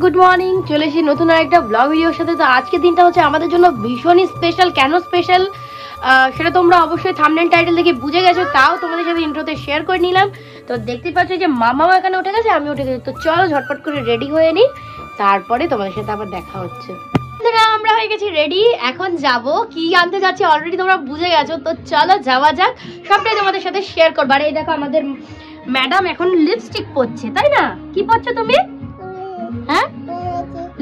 Good morning, চলে এসেছি নতুন আরেকটা ব্লগ ভিডিওর সাথে। তো আজকের দিনটা হচ্ছে আমাদের জন্য ভীষণই স্পেশাল। কেন স্পেশাল সেটা তোমরা অবশ্যই থাম্বনেল টাইটেল দেখে বুঝে গেছো, তাও তোমাদের সাথে ইন্ট্রোতে শেয়ার করে নিলাম। তো দেখতে পাচ্ছ যে মামা এখানে উঠে গেছে, আমি উঠে গেছি। তো চলো ঝটপট করে রেডি হয়ে নিই, তারপরে তোমাদের সাথে আবার দেখা হচ্ছে। আমরা হয়ে গেছি রেডি, এখন যাব কি আনতে যাচ্ছি অলরেডি তোমরা বুঝে গেছো। তো চলো যাওয়া যাক, সবটাই তোমাদের সাথে শেয়ার করবো। আর এই দেখো আমাদের ম্যাডাম এখন লিপস্টিক পরছে, তাই না? কি পরছো তুমি? হ্যাঁ,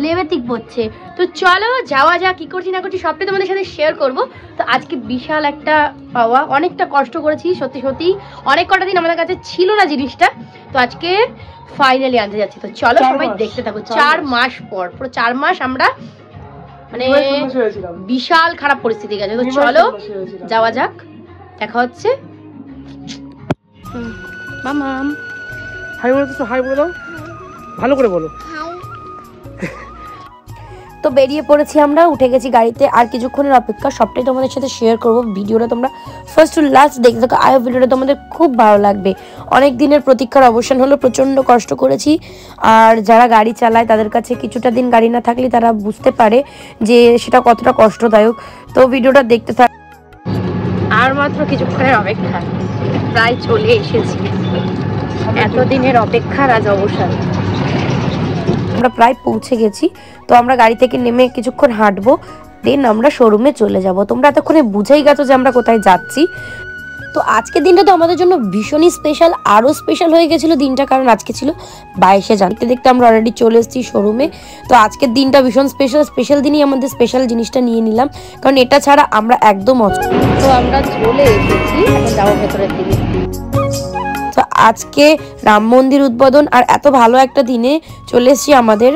লিপস্টিক পরছে। তো চলো যাওয়া যাক, কি করছি না করছি সবটাই তোমাদের সাথে শেয়ার করব। তো আজকে বিশাল একটা পাওয়া, অনেকটা কষ্ট করেছি সত্যি সত্যি। অনেক কটা দিন আমাদের কাছে ছিল না জিনিসটা, তো আজকে ফাইনালি আনতে যাচ্ছি। তো চলো সবাই দেখতে থাকো। 4 মাস পর, পুরো 4 মাস আমরা মানে বিশাল খারাপ পরিস্থিতি গেছে। তো চলো যাওয়া যাক, দেখা হচ্ছে। মামাম হাই বলো তো, হাই বলে দাও, ভালো করে বলো। তো বেরিয়ে পড়েছি আমরা, উঠে গেছি গাড়িতে। আর কিছুক্ষণের অপেক্ষা, সবটাই তোমাদের সাথে শেয়ার করব। ভিডিওটা তোমরা ফার্স্ট টু লাস্ট দেখতে থাকো। আই হোপ ভিডিওটা তোমাদের খুব ভালো লাগবে। অনেক দিনের প্রতীক্ষার অবসান হলো, প্রচণ্ড কষ্ট করেছি। আর যারা গাড়ি চালায় তাদের কাছে কিছুটা দিন গাড়ি না থাকলে তারা বুঝতে পারে যে সেটা কতটা কষ্টদায়ক। তো ভিডিওটা দেখতে থাক। আর মাত্র কিছুক্ষণের অপেক্ষা, প্রায় চলে এসেছি। এতদিনের অপেক্ষার আজ অবসান। আমরা প্রায় পৌঁছে গেছি। তো আমরা গাড়ি থেকে নেমে কিছুক্ষণ হাঁটবো, দেন আমরা শোরুমে চলে যাব। তোমরা এতক্ষণে বুঝেই গেছো যে আমরা কোথায় যাচ্ছি। তো আজকের দিনটা তো আমাদের জন্য ভীষণই স্পেশাল, আরও স্পেশাল হয়ে গেছিলো দিনটা, কারণ আজকে ছিল 22শে জানুয়ারি। দেখতে আমরা অলরেডি চলে এসেছি শোরুমে। তো আজকের দিনটা ভীষণ স্পেশাল দিনই আমাদের স্পেশাল জিনিসটা নিয়ে নিলাম, কারণ এটা ছাড়া আমরা একদম তো আমরা চলে এসেছি, এখন যাবো ভেতরের দিকে। তো আজকে রাম মন্দির উদ্বোধন, আর এত ভালো একটা দিনে চলে এসেছি আমাদের।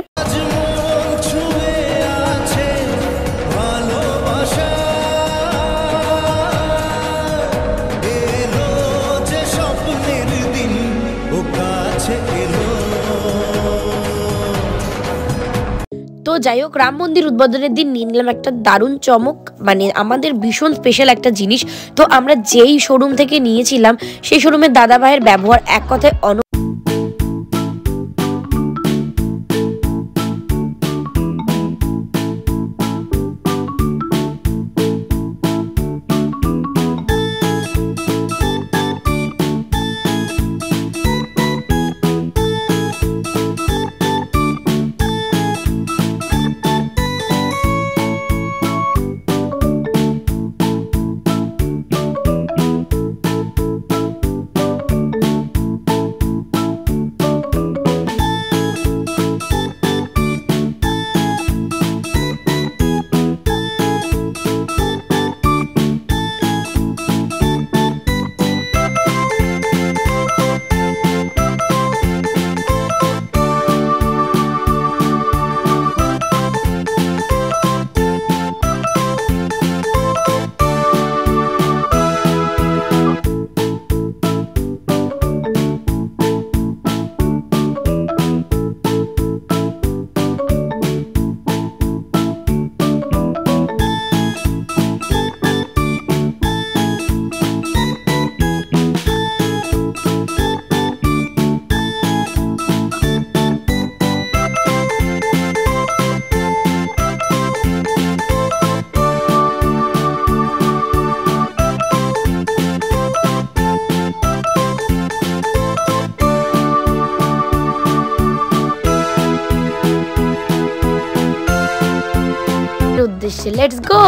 তো যাই হোক, রাম মন্দির উদ্বোধনের দিন নিয়ে নিলাম একটা দারুণ চমক, মানে আমাদের ভীষণ স্পেশাল একটা জিনিস। তো আমরা যেই শোরুম থেকে নিয়েছিলাম সেই শোরুমের দাদা ভাইয়ের ব্যবহার এক কথায় উদ্দেশ্যে লেটস গো।